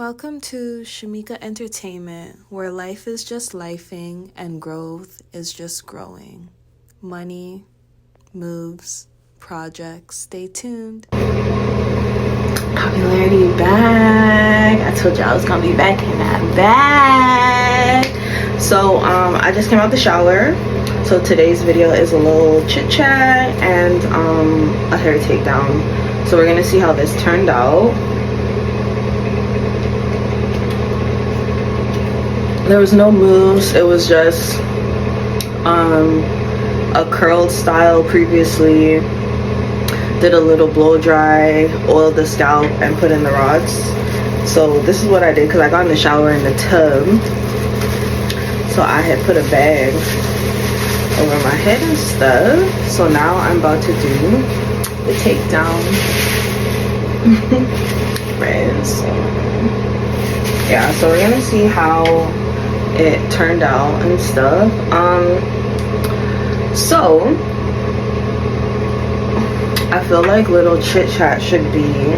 Welcome to Shamika Entertainment, where life is just lifing and growth is just growing. Money, moves, projects. Stay tuned. Popularity back. I told you I was gonna be back in that bag. So I just came out the shower. So today's video is a little chit chat and a hair takedown. So we're gonna see how this turned out. There was no moves, it was just a curled style previously. Did a little blow dry, oiled the scalp, and put in the rods. So this is what I did because I got in the shower in the tub. So I had put a bag over my head and stuff. So now I'm about to do the takedown. Right, so yeah, so we're gonna see how it turned out and stuff. So I feel like little chit chat should be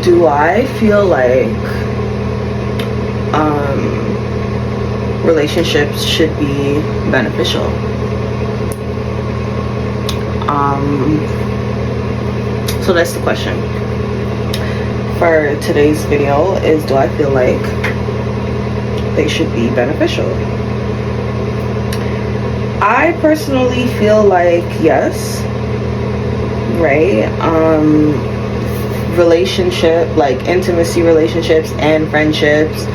do I feel like relationships should be beneficial? So that's the question for today's video, is do I feel like they should be beneficial? I personally feel like yes, right? Relationship, like intimacy relationships and friendships,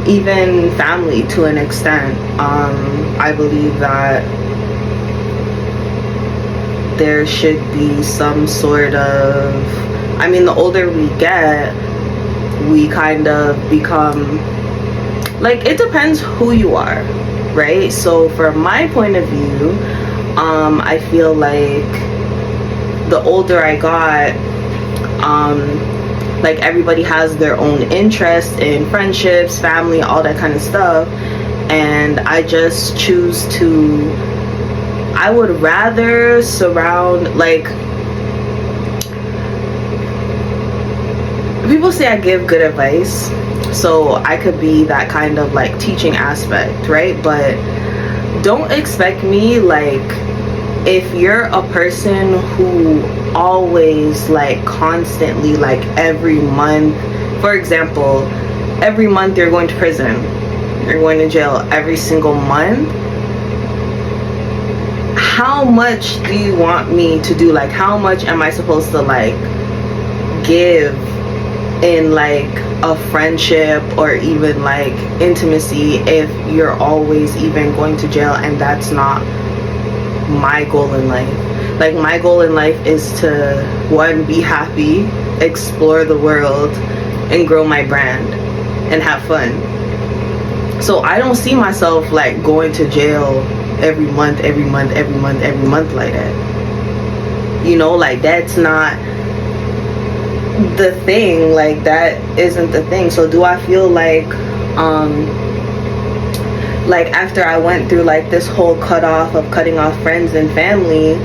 even family to an extent. I believe that there should be some sort of, I mean, the older we get, we kind of become, like, it depends who you are, right? So from my point of view, I feel like the older I got, like everybody has their own interest in friendships, family, all that kind of stuff, and I just choose to, I would rather surround, like, people say I give good advice, so I could be that kind of like teaching aspect, right? But don't expect me, like, if you're a person who always, like, constantly, like every month, for example, every month you're going to prison, you're going to jail every single month, how much do you want me to do? Like, how much am I supposed to, like, give in, like, a friendship or even, like, intimacy if you're always even going to jail? And that's not my goal in life. Like, my goal in life is to, one, be happy, explore the world, and grow my brand and have fun. So I don't see myself, like, going to jail every month like that. You know, like, that's not the thing. Like, that isn't the thing. So do I feel like after I went through, like, this whole cutting off friends and family,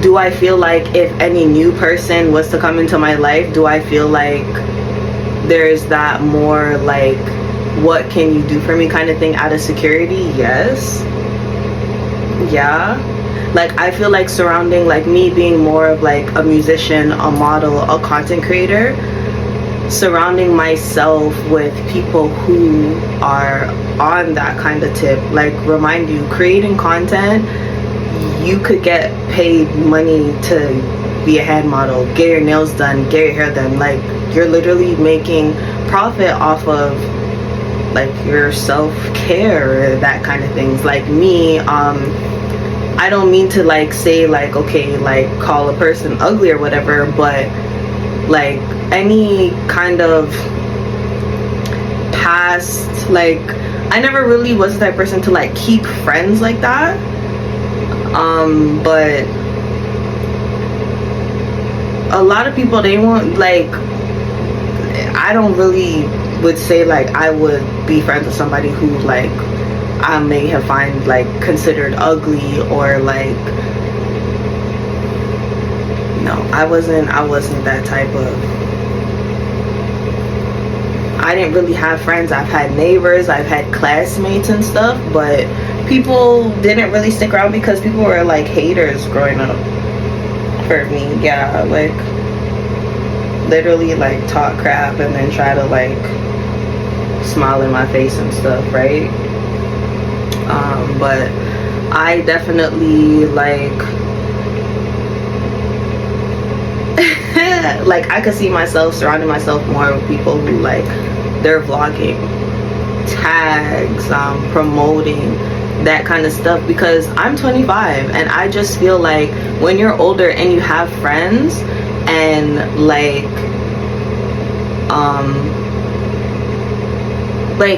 do I feel like if any new person was to come into my life, do I feel like there's that more, like, what can you do for me kind of thing out of security? Yes. Yeah. Like, I feel like surrounding, like, me being more of, like, a musician, a model, a content creator, surrounding myself with people who are on that kind of tip. Like, remind you, creating content, you could get paid money to be a head model, get your nails done, get your hair done. Like, you're literally making profit off of, like, your self-care, that kind of things. Like me, I don't mean to, like, say, like, okay, like, call a person ugly or whatever, but, like, any kind of past, like, I never really was that person to, like, keep friends like that, but a lot of people, they want, like, I don't really would say, like, I would be friends with somebody who, like, I may have find, like, considered ugly, or, like, I wasn't that type of, I didn't really have friends. I've had neighbors, I've had classmates and stuff, but people didn't really stick around because people were like haters growing up for me. Yeah, like literally like talk crap and then try to like smile in my face and stuff, right? But I definitely like like I could see myself surrounding myself more with people who like they're vlogging, tags, promoting that kind of stuff, because I'm 25 and I just feel like when you're older and you have friends and like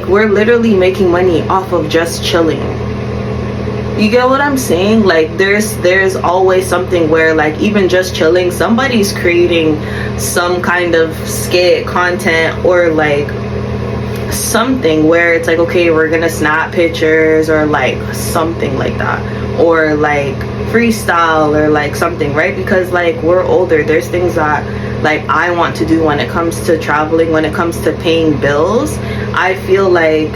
we're literally making money off of just chilling. You get what I'm saying? Like there's always something where like even just chilling, somebody's creating some kind of skit content or like something where it's like, okay, we're gonna snap pictures or like something like that, or like freestyle or like something, right? Because like we're older, there's things that like I want to do when it comes to traveling, when it comes to paying bills. I feel like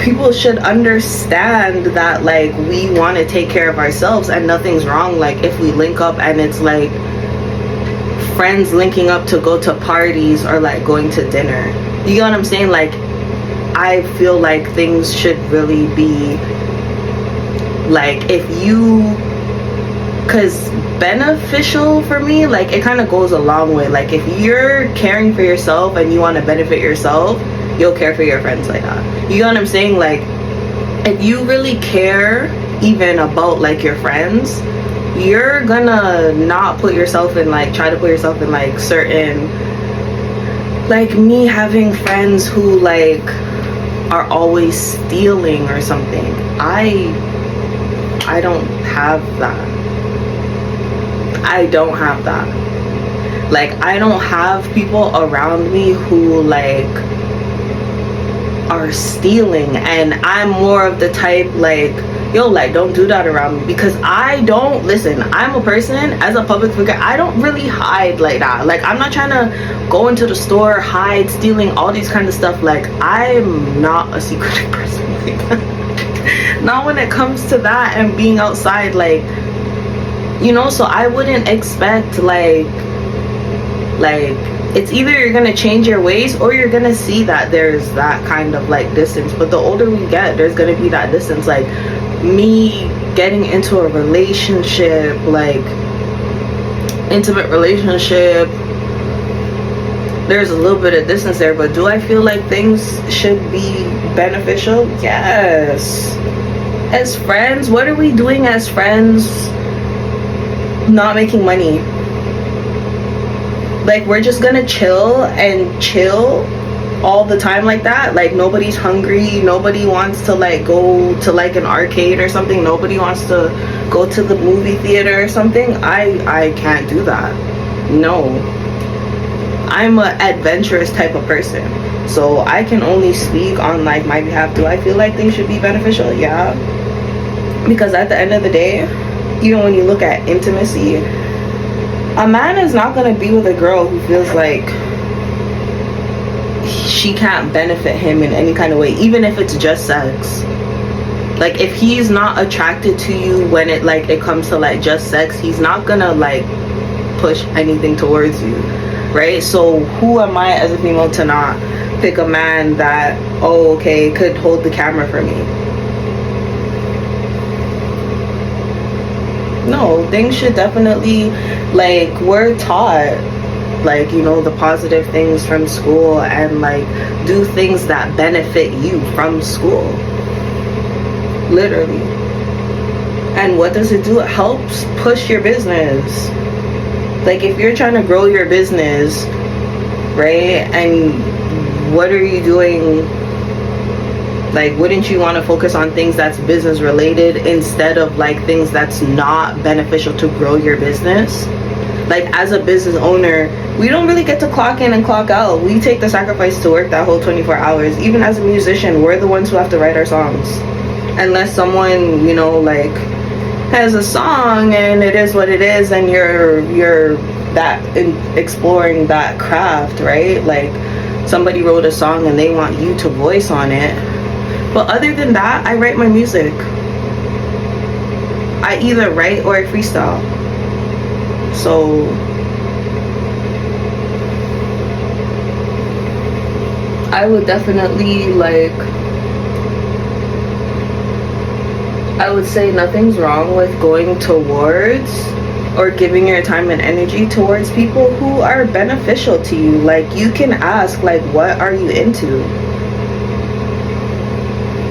people should understand that like we want to take care of ourselves, and nothing's wrong like if we link up and it's like friends linking up to go to parties or like going to dinner. You get what I'm saying? Like I feel like things should really be like, if you, because beneficial for me, like it kind of goes a long way. Like if you're caring for yourself and you want to benefit yourself, you'll care for your friends like that. You know what I'm saying? Like if you really care even about like your friends, you're gonna not put yourself in like, try to put yourself in like certain, like me having friends who like are always stealing or something. I don't have that. I don't have that. Like I don't have people around me who like are stealing, and I'm more of the type like, yo, like don't do that around me, because I don't, listen, I'm a person as a public figure, I don't really hide like that. Like I'm not trying to go into the store, hide, stealing, all these kind of stuff. Like I'm not a secretive person like that. Not when it comes to that and being outside, like, you know. So I wouldn't expect like it's either you're gonna change your ways or you're gonna see that there's that kind of like distance. But the older we get, there's gonna be that distance. Like me getting into a relationship, like intimate relationship, there's a little bit of distance there. But do I feel like things should be beneficial? Yes. As friends, what are we doing as friends? Not making money. Like we're just gonna chill all the time like that. Like nobody's hungry, nobody wants to like go to like an arcade or something, nobody wants to go to the movie theater or something. I can't do that. No, I'm a adventurous type of person, so I can only speak on like my behalf. Do I feel like things should be beneficial? Yeah, because at the end of the day, even when you look at intimacy, a man is not going to be with a girl who feels like she can't benefit him in any kind of way, even if it's just sex. Like if he's not attracted to you when it like it comes to like just sex, he's not gonna like push anything towards you, right? So who am I as a female to not pick a man that, oh okay, could hold the camera for me? No, things should definitely, like, we're taught, like, you know, the positive things from school, and like do things that benefit you from school, literally. And what does it do? It helps push your business. Like if you're trying to grow your business, right, and what are you doing? Like wouldn't you want to focus on things that's business related instead of like things that's not beneficial to grow your business? Like as a business owner, we don't really get to clock in and clock out. We take the sacrifice to work that whole 24 hours. Even as a musician, we're the ones who have to write our songs, unless someone, you know, like as a song, and it is what it is, and you're that exploring that craft, right? Like, somebody wrote a song and they want you to voice on it. But other than that, I write my music. I either write or I freestyle. So I would definitely, like, I would say nothing's wrong with going towards or giving your time and energy towards people who are beneficial to you. Like, you can ask, like, what are you into?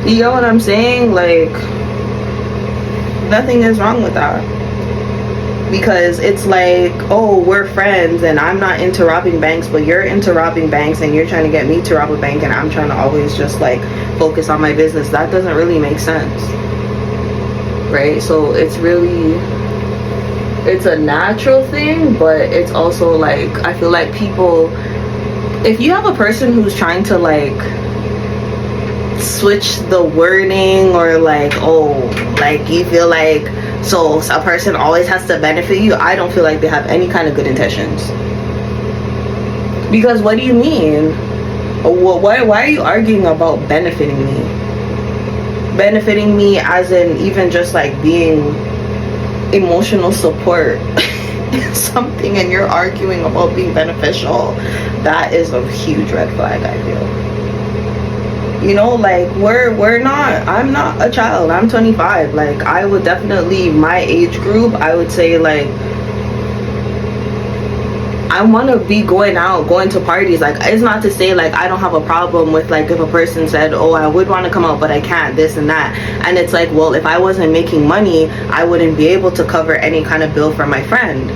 You know what I'm saying? Like, nothing is wrong with that. Because it's like, oh, we're friends and I'm not into robbing banks, but you're into robbing banks and you're trying to get me to rob a bank, and I'm trying to always just, like, focus on my business. That doesn't really make sense, right? So it's really, it's a natural thing, but it's also, like, I feel like people, if you have a person who's trying to, like, switch the wording, or like, oh, like, you feel like, so a person always has to benefit you, I don't feel like they have any kind of good intentions. Because what do you mean? Why are you arguing about benefiting me? Benefiting me as in even just, like, being emotional support something, and you're arguing about being beneficial. That is a huge red flag, I feel. You know, like, we're not, I'm not a child, I'm 25. Like, I would definitely, my age group, I would say, like, I want to be going out, going to parties. Like, it's not to say, like, I don't have a problem with, like, if a person said, oh, I would want to come out but I can't, this and that, and it's like, well, if I wasn't making money, I wouldn't be able to cover any kind of bill for my friend.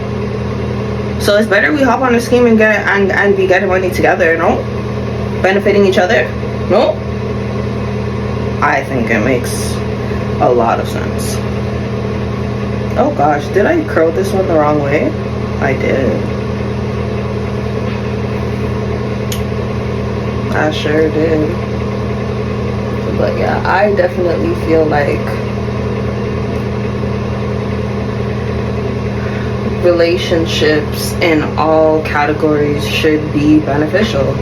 So it's better we hop on a scheme and get and be getting money together, no? Benefiting each other, no? I think it makes a lot of sense. Oh gosh, did I curl this one the wrong way? I did. I sure did. But yeah, I definitely feel like relationships in all categories should be beneficial.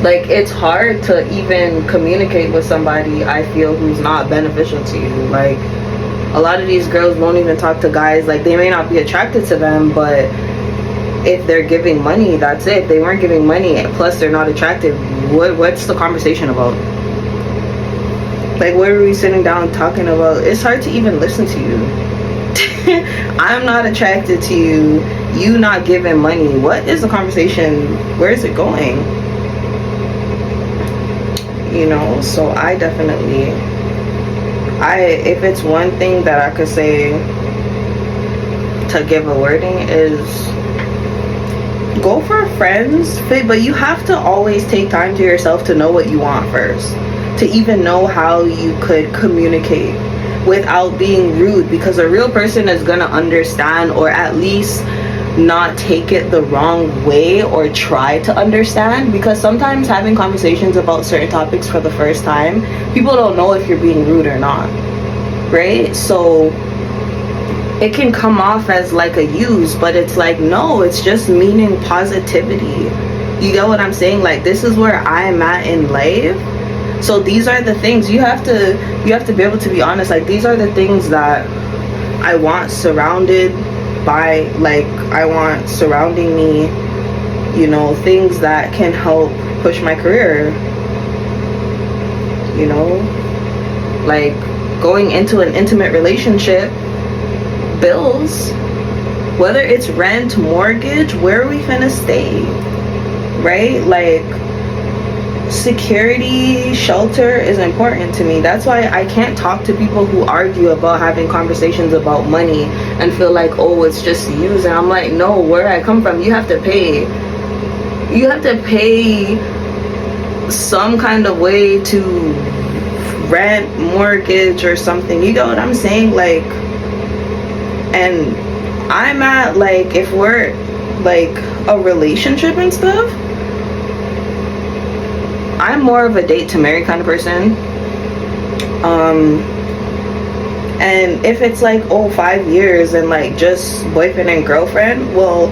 Like, it's hard to even communicate with somebody, I feel, who's not beneficial to you. Like, a lot of these girls won't even talk to guys. Like, they may not be attracted to them, but if they're giving money, that's it. If they weren't giving money, plus they're not attractive, what's the conversation about? Like, what are we sitting down talking about? It's hard to even listen to you. I'm not attracted to you, you not giving money. What is the conversation? Where is it going? You know, so I definitely, if it's one thing that I could say to give a wording is go for friends, but you have to always take time to yourself to know what you want first, to even know how you could communicate without being rude, because a real person is gonna understand, or at least not take it the wrong way, or try to understand. Because sometimes having conversations about certain topics for the first time, people don't know if you're being rude or not, right? So it can come off as like a use, but it's like, no, it's just meaning positivity. You get what I'm saying? Like, this is where I'm at in life, so these are the things you have to be able to be honest. Like, these are the things that I want surrounded by, like, I want surrounding me, you know, things that can help push my career, you know, like going into an intimate relationship, bills, whether it's rent, mortgage, where are we finna stay, right? Like, security, shelter is important to me. That's why I can't talk to people who argue about having conversations about money and feel like, oh, it's just used. And I'm like, no, where I come from, you have to pay some kind of way to rent, mortgage, or something. You know what I'm saying? Like, and I'm at, like, if we're like a relationship and stuff, I'm more of a date to marry kind of person. And if it's like, oh, 5 years and like just boyfriend and girlfriend, well,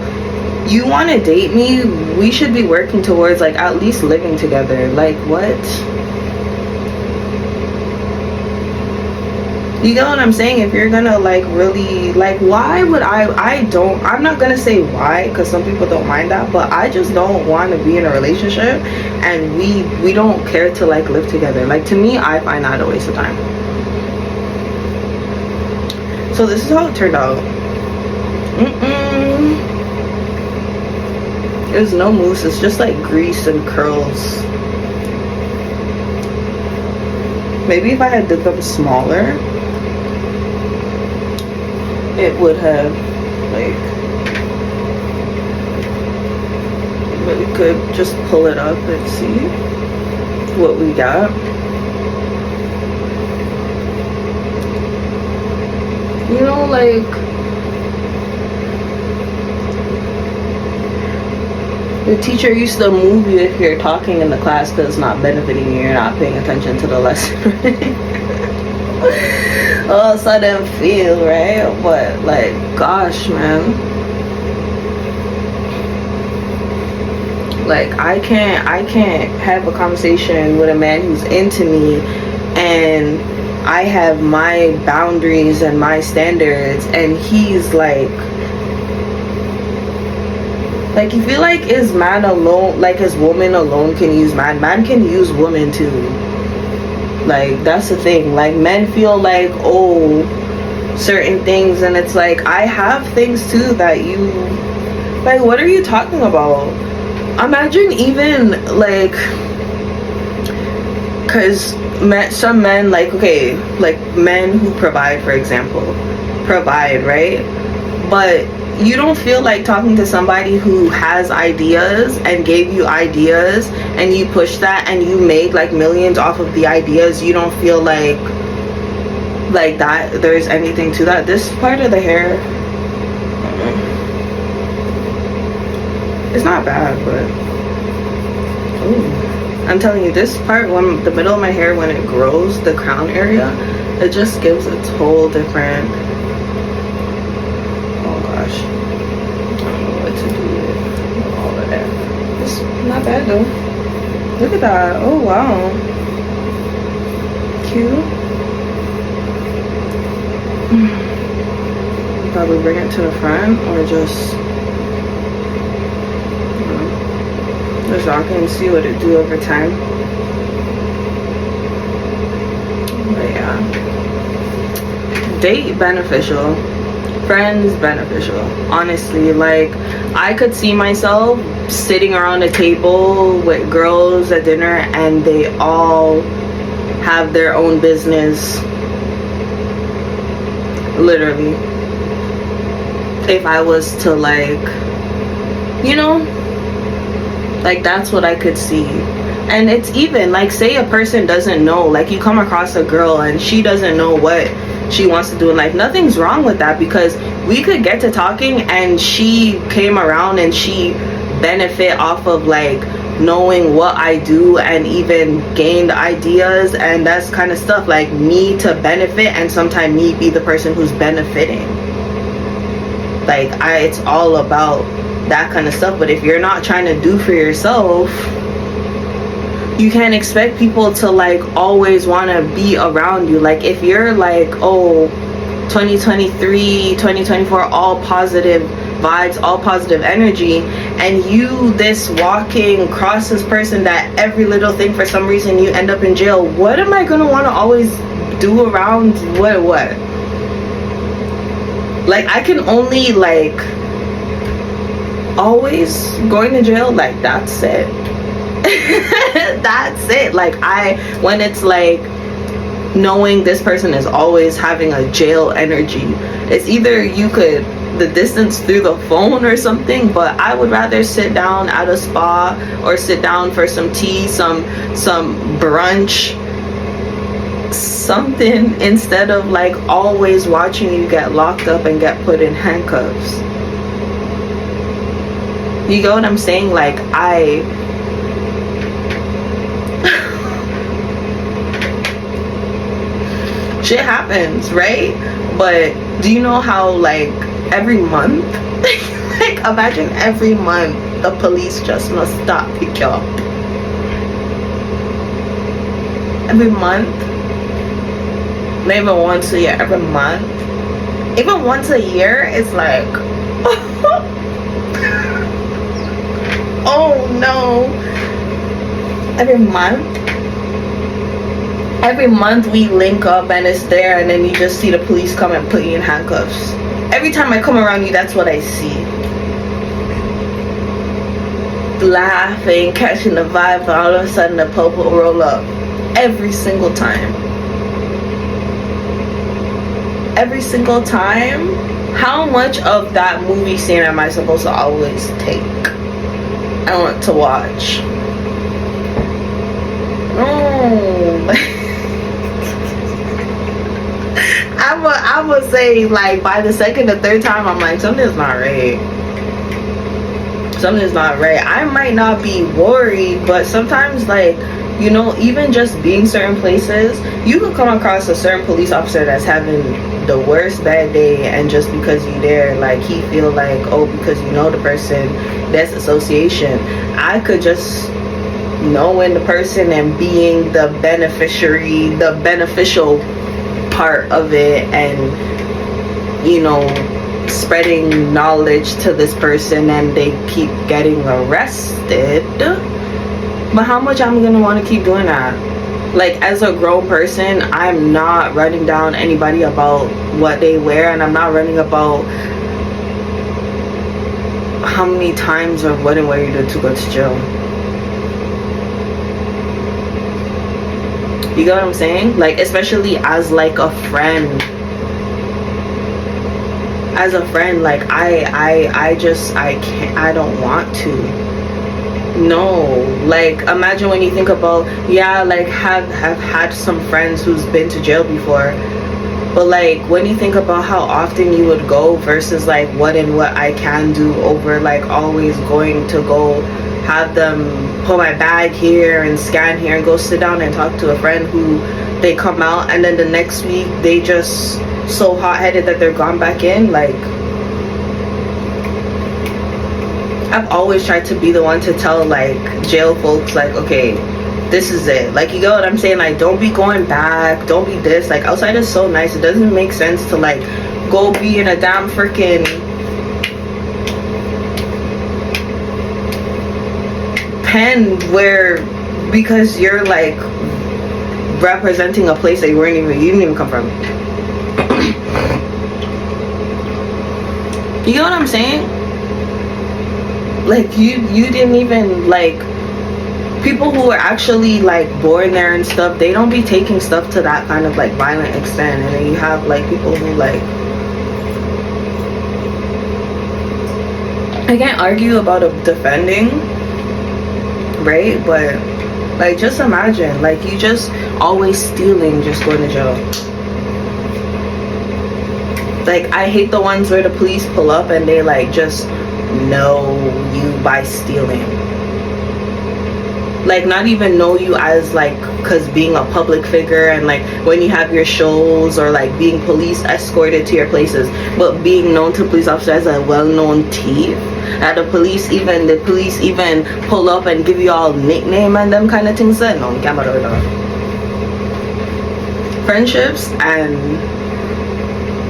you want to date me, we should be working towards like at least living together. Like, what? You get what I'm saying? If you're gonna like really, like, why would I'm not gonna say why, because some people don't mind that, but I just don't want to be in a relationship and we don't care to like live together. Like, to me, I find that a waste of time. So this is how it turned out. There's no mousse, it's just like grease and curls. Maybe if I had did them smaller, it would have like, but we could just pull it up and see what we got. You know, like, the teacher used to move you if you're talking in the class because it's not benefiting you, you're not paying attention to the lesson. Oh, sudden feel, right? But like, gosh, man, like I can't have a conversation with a man who's into me and I have my boundaries and my standards, and he's like you feel like, is man alone, like, is woman alone can use man can use woman too. Like, that's the thing. Like, men feel like, oh, certain things, and it's like, I have things too that you, like, what are you talking about? Imagine even like, because some men, like, okay, like men who provide, for example, provide, right? But you don't feel like talking to somebody who has ideas and gave you ideas and you push that and you made like millions off of the ideas. You don't feel like that there's anything to that. This part of the hair, it's not bad, but ooh, I'm telling you, this part, when the middle of my hair, when it grows, the crown area, it just gives a whole different, oh gosh, I don't know what to do with all of that. It's not bad though. Look at that. Oh wow, cute. Probably bring it to the front or just, just rock it and see what it do over time. But yeah, date beneficial, friends beneficial. Honestly, like, I could see myself sitting around a table with girls at dinner and they all have their own business, literally. If I was to, like, you know, like, that's what I could see. And it's even like, say a person doesn't know, like, you come across a girl and she doesn't know what she wants to do in life. Nothing's wrong with that, because we could get to talking and she came around and she benefit off of like knowing what I do and even gained ideas and that's kind of stuff, like me to benefit and sometimes me be the person who's benefiting. Like, it's all about that kind of stuff. But if you're not trying to do for yourself, you can't expect people to like always want to be around you. Like, if you're like, oh, 2023, 2024, all positive vibes, all positive energy, and you this walking crosses person that every little thing, for some reason you end up in jail, what am I gonna want to always do around what? Like, I can only, like, always going to jail, like, that's it. That's it. Like, when it's like knowing this person is always having a jail energy, it's either you could the distance through the phone or something, but I would rather sit down at a spa or sit down for some tea, some brunch, something, instead of like always watching you get locked up and get put in handcuffs. You get what I'm saying? Like, shit happens, right? But do you know how like every month like imagine every month the police just must stop pick you up every month, not even once a year, every month, even once a year. It's like oh no, every month we link up and it's there, and then you just see the police come and put you in handcuffs. Every time I come around you, that's what I see. Laughing, catching the vibe, and all of a sudden the popo roll up. Every single time. Every single time. How much of that movie scene am I supposed to always take? I want to watch. Oh. I would say like by the second or third time I'm like something's not right. Something's not right. I might not be worried, but sometimes like, you know, even just being certain places, you could come across a certain police officer that's having the worst bad day, and just because you're there, like he feel like, oh, because you know the person, that's association. I could just knowing the person and being the beneficiary, the beneficial part of it, and you know, spreading knowledge to this person, and they keep getting arrested. But how much I'm gonna want to keep doing that? Like, as a grown person, I'm not running down anybody about what they wear, and I'm not running about how many times or what and where you did to go to jail. You get what I'm saying? Like, especially as like a friend. As a friend, like I can't, I don't want to. No, like imagine when you think about, yeah, like have had some friends who's been to jail before, but like when you think about how often you would go versus like what I can do over like always going to go have them put my bag here and scan here and go sit down and talk to a friend who they come out and then the next week they just so hot-headed that they're gone back in. Like, I've always tried to be the one to tell like jail folks like, okay, this is it. Like, you get what I'm saying? Like, don't be going back, don't be this. Like, outside is so nice, it doesn't make sense to like go be in a damn freaking pen where, because you're like representing a place that you didn't even come from. You know what I'm saying? Like, you didn't even, like, people who are actually like born there and stuff, they don't be taking stuff to that kind of like violent extent. And then you have like people who like, I can't argue about defending, right? But like, just imagine, like, you just always stealing, just going to jail. Like, I hate the ones where the police pull up and they like just know you by stealing. Like, not even know you as like, cause being a public figure and like when you have your shows or like being police escorted to your places, but being known to police officers as a well-known thief. And the police even pull up and give you all nickname and them kind of things. Then no, we can't bother with that. Friendships and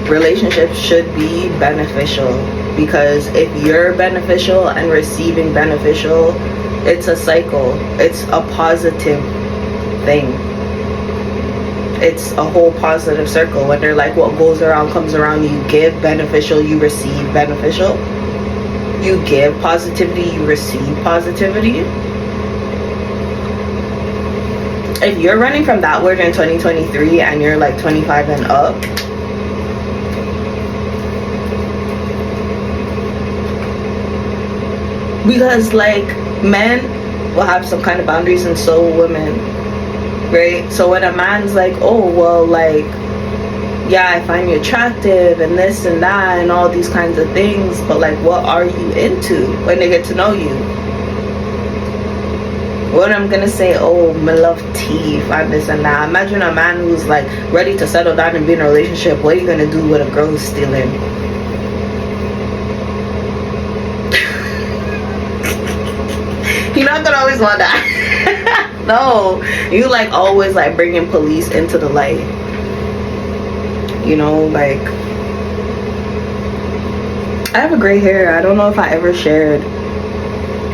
relationships should be beneficial, because if you're beneficial and receiving beneficial, it's a cycle. It's a positive thing. It's a whole positive circle. When they're like, what goes around comes around. You give beneficial, you receive beneficial. You give positivity, you receive positivity. If you're running from that word in 2023 and you're like 25 and up, because like men will have some kind of boundaries and so will women, right? So when a man's like, oh well, like, yeah, I find you attractive and this and that and all these kinds of things, but like, what are you into when they get to know you? What I'm gonna say, oh, my love teeth, and this and that. Imagine a man who's like ready to settle down and be in a relationship. What are you gonna do with a girl who's stealing? You're not gonna always want that. No, you like always like bringing police into the light. You know, like, I have a gray hair. I don't know if I ever shared.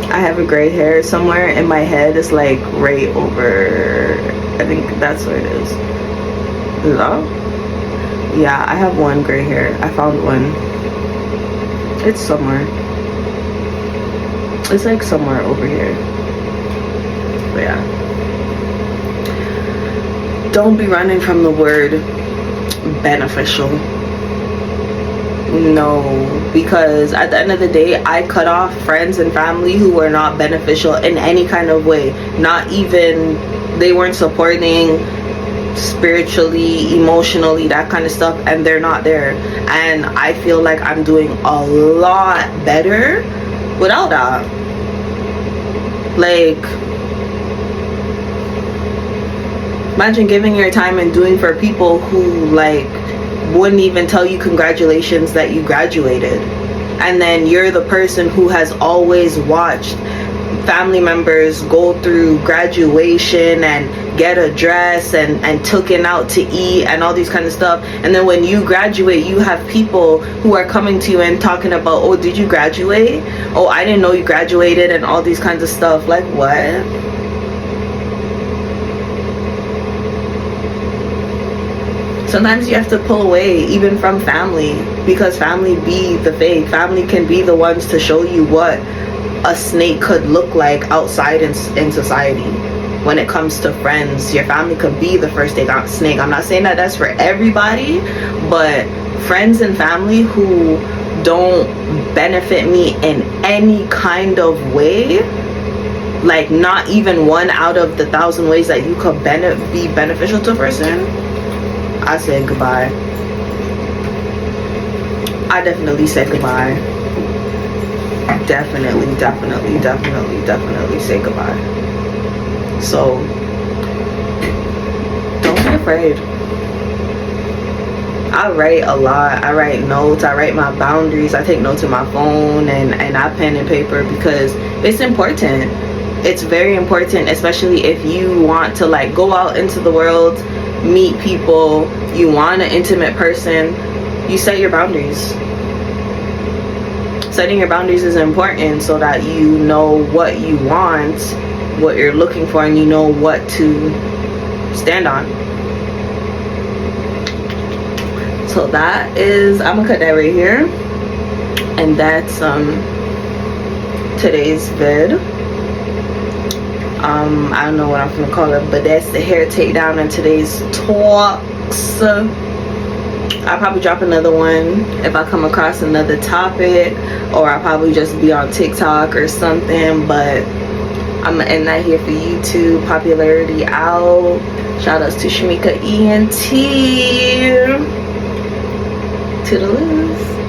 I have a gray hair somewhere in my head. It's like right over, I think that's where it is. Is it off? Yeah, I have one gray hair. I found one. It's somewhere. It's like somewhere over here. But yeah. Don't be running from the word beneficial. No, because at the end of the day, I cut off friends and family who were not beneficial in any kind of way. Not even, they weren't supporting spiritually, emotionally, that kind of stuff, and they're not there. And I feel like I'm doing a lot better without that. Like, imagine giving your time and doing for people who like wouldn't even tell you congratulations that you graduated, and then you're the person who has always watched family members go through graduation and get a dress and taken out to eat and all these kind of stuff, and then when you graduate you have people who are coming to you and talking about, oh, did you graduate? Oh, I didn't know you graduated, and all these kinds of stuff. Like, what? Sometimes you have to pull away even from family, because family be the fake. Family can be the ones to show you what a snake could look like outside in society. When it comes to friends, your family could be the first snake. I'm not saying that that's for everybody, but friends and family who don't benefit me in any kind of way, like not even one out of the 1,000 ways that you could be beneficial to a person, I said goodbye. I definitely said goodbye. Definitely say goodbye. So don't be afraid. I write a lot. I write notes. I write my boundaries. I take notes in my phone, and I pen and paper, because it's important. It's very important, especially if you want to like go out into the world, meet people, you want an intimate person, you set your boundaries. Setting your boundaries is important so that you know what you want, what you're looking for, and you know what to stand on. So that is, I'm gonna cut that right here, and that's today's vid. I don't know what I'm gonna call it, but that's the hair takedown and today's talks. I'll probably drop another one if I come across another topic, or I'll probably just be on TikTok or something, but I'm gonna end that here for YouTube. Popularity out. Shout outs to Shamika ENT. Toodaloo.